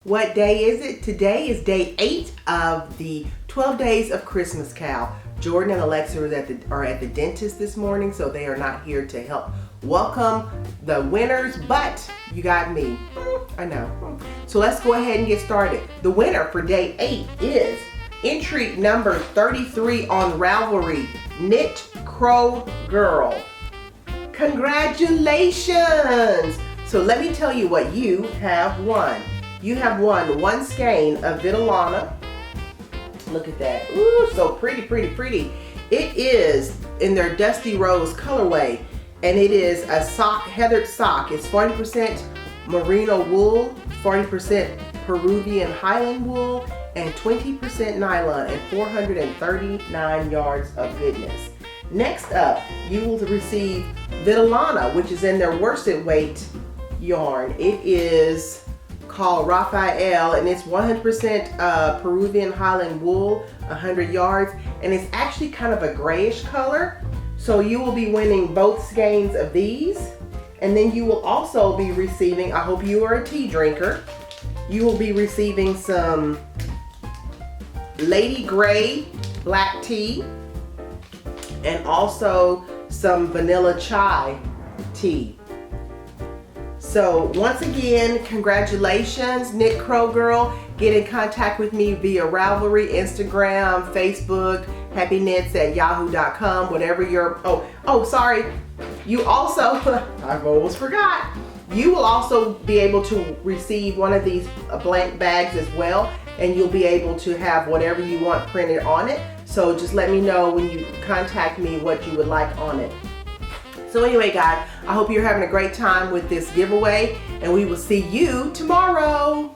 What day is it? Today is day 8 of the 12 days of Christmas, KAL. Jordan and Alexa are at the dentist this morning, so they are not here to help welcome the winners, but you got me. I know. So let's go ahead and get started. The winner for day 8 is entry number 33 on Ravelry, Knit Crow Girl. Congratulations! So let me tell you what you have won. You have won one skein of Vitalana. Look at that. Ooh, so pretty, pretty, pretty. It is in their Dusty Rose colorway, and it is a sock, heathered sock. It's 40% merino wool, 40% Peruvian Highland wool, and 20% nylon, and 439 yards of goodness. Next up, you will receive Vitalana, which is in their worsted weight yarn. It is called Raphael, and it's 100% Peruvian Highland wool, 100 yards, and it's actually kind of a grayish color. So you will be winning both skeins of these, and then you will also be receiving, I hope you are a tea drinker, you will be receiving some Lady Grey black tea, and also some vanilla chai tea. So once again, congratulations, Knit Crow Girl. Get in contact with me via Ravelry, Instagram, Facebook, happyknits@yahoo.com, whatever your, sorry. You also, I almost forgot. You will also be able to receive one of these blank bags as well, and you'll be able to have whatever you want printed on it. So just let me know when you contact me what you would like on it. So anyway, guys, I hope you're having a great time with this giveaway, and we will see you tomorrow.